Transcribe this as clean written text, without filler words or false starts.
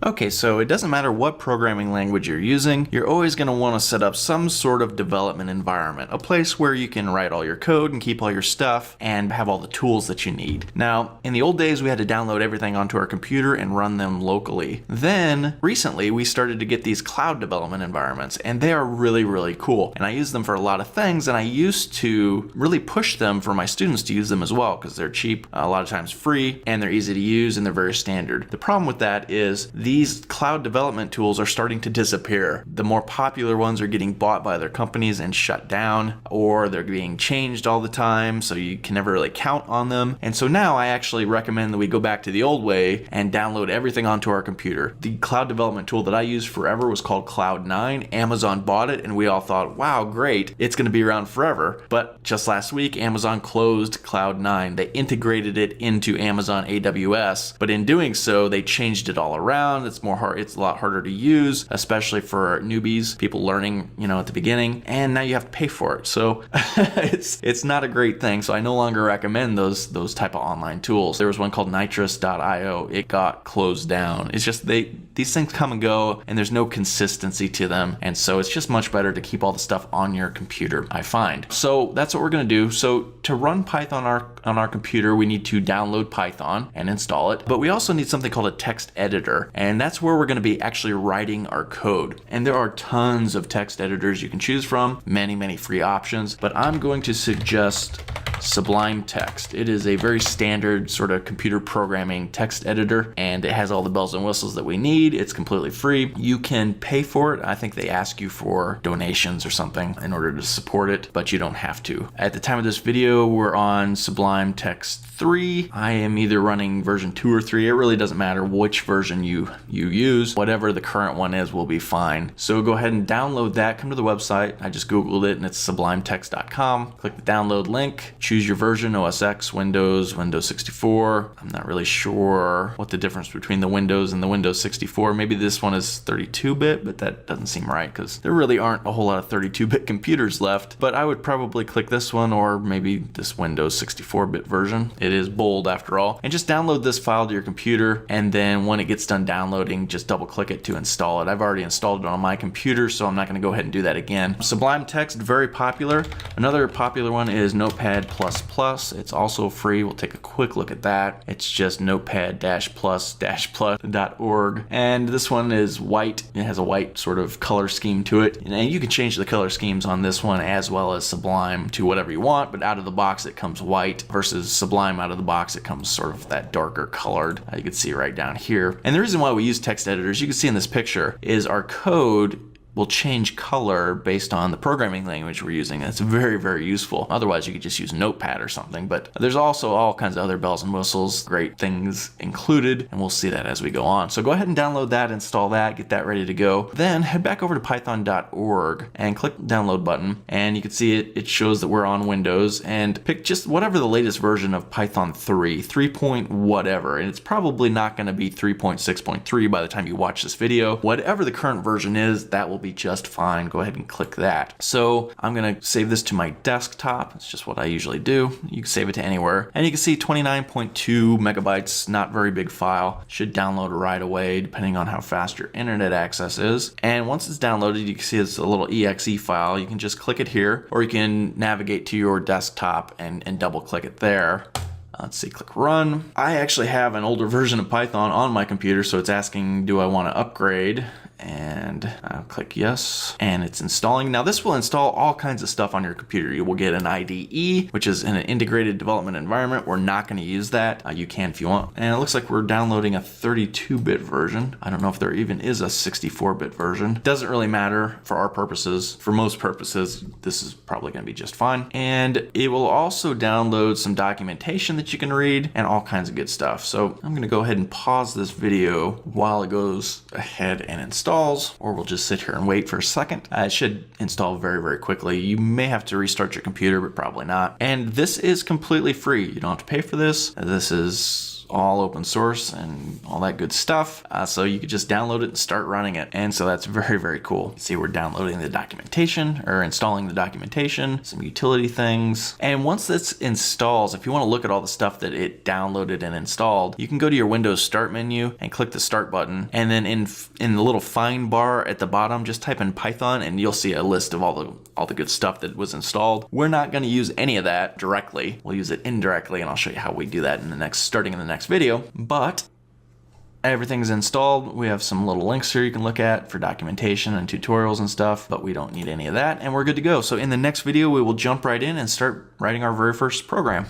Okay, so it doesn't matter what programming language you're using, you're always going to want to set up some sort of development environment, a place where you can write all your code and keep all your stuff and have all the tools that you need. Now, in the old days, we had to download everything onto our computer and run them locally. Then, recently, we started to get these cloud development environments, and they are really, really cool. And I use them for a lot of things, and I used to really push them for my students to use them as well, because they're cheap, a lot of times free, and they're easy to use, and they're very standard. The problem with that is these cloud development tools are starting to disappear. The more popular ones are getting bought by other companies and shut down, or they're being changed all the time, so you can never really count on them. And so now I actually recommend that we go back to the old way and download everything onto our computer. The cloud development tool that I used forever was called Cloud9. Amazon bought it, and we all thought, wow, great, it's going to be around forever. But just last week, Amazon closed Cloud9. They integrated it into Amazon AWS, but in doing so, they changed it all around. It's a lot harder to use, especially for newbies, people learning, at the beginning, and now you have to pay for it. So it's not a great thing. So I no longer recommend those type of online tools. There was one called Nitrous.io. It got closed down. It's just these things come and go, and there's no consistency to them. And so it's just much better to keep all the stuff on your computer, I find. So that's what we're going to do. So to run Python on our computer, we need to download Python and install it. But we also need something called a text editor. And that's where we're going to be actually writing our code. And there are tons of text editors you can choose from, many, many free options. But I'm going to suggest Sublime Text. It is a very standard sort of computer programming text editor, and it has all the bells and whistles that we need. It's completely free. You can pay for it. I think they ask you for donations or something in order to support it, but you don't have to. At the time of this video, we're on Sublime Text 3. I am either running version 2 or 3. It really doesn't matter which version you use. Whatever the current one is will be fine. So go ahead and download that. Come to the website. I just Googled it, and it's sublimetext.com. Click the download link. Choose your version, OS X, Windows 64. I'm not really sure what the difference between the Windows and the Windows 64. Maybe this one is 32-bit, but that doesn't seem right because there really aren't a whole lot of 32-bit computers left. But I would probably click this one or maybe this Windows 64-bit version. It is bold after all. And just download this file to your computer, and then when it gets done downloading, just double click it to install it. I've already installed it on my computer, so I'm not going to go ahead and do that again. Sublime Text, very popular. Another popular one is Notepad++. It's also free. We'll take a quick look at that. It's just notepad-plus-plus.org. And this one is white. It has a white sort of color scheme to it. And you can change the color schemes on this one as well as Sublime to whatever you want, but out of the box it comes white versus Sublime out of the box it comes sort of that darker colored. You can see right down here. And the reason why we use text editors, you can see in this picture, is our code will change color based on the programming language we're using. That's very, very useful. Otherwise, you could just use Notepad or something. But there's also all kinds of other bells and whistles, great things included, and we'll see that as we go on. So go ahead and download that, install that, get that ready to go. Then head back over to python.org and click the download button, and you can see it shows that we're on Windows, and pick just whatever the latest version of Python 3 point whatever, and it's probably not going to be 3.6.3 by the time you watch this video. Whatever the current version is, that will be just fine. Go ahead and click that. So I'm going to save this to my desktop. It's just what I usually do. You can save it to anywhere. And you can see 29.2 megabytes, not very big file. Should download right away depending on how fast your internet access is. And once it's downloaded, you can see it's a little exe file. You can just click it here, or you can navigate to your desktop and double click it there. Let's see, click run. I actually have an older version of Python on my computer, so it's asking, do I want to upgrade? And I'll click yes, and it's installing. Now this will install all kinds of stuff on your computer. You will get an IDE, which is an integrated development environment. We're not going to use that. You can if you want. And it looks like we're downloading a 32-bit version. I don't know if there even is a 64-bit version. Doesn't really matter for our purposes. For most purposes, this is probably going to be just fine. And it will also download some documentation that you can read and all kinds of good stuff. So I'm going to go ahead and pause this video while it goes ahead and installs, or we'll just sit here and wait for a second. It should install very, very quickly. You may have to restart your computer, but probably not. And this is completely free. You don't have to pay for this. This is all open source and all that good stuff. So you could just download it and start running it. And so that's very, very cool. See, we're downloading the documentation or installing the documentation, some utility things. And once this installs, if you want to look at all the stuff that it downloaded and installed, you can go to your Windows Start menu and click the Start button. And then in the little find bar at the bottom, just type in Python and you'll see a list of all the good stuff that was installed. We're not going to use any of that directly. We'll use it indirectly, and I'll show you how we do that starting in the next video. But everything's installed. We have some little links here you can look at for documentation and tutorials and stuff, but we don't need any of that, and we're good to go. So in the next video, we will jump right in and start writing our very first program.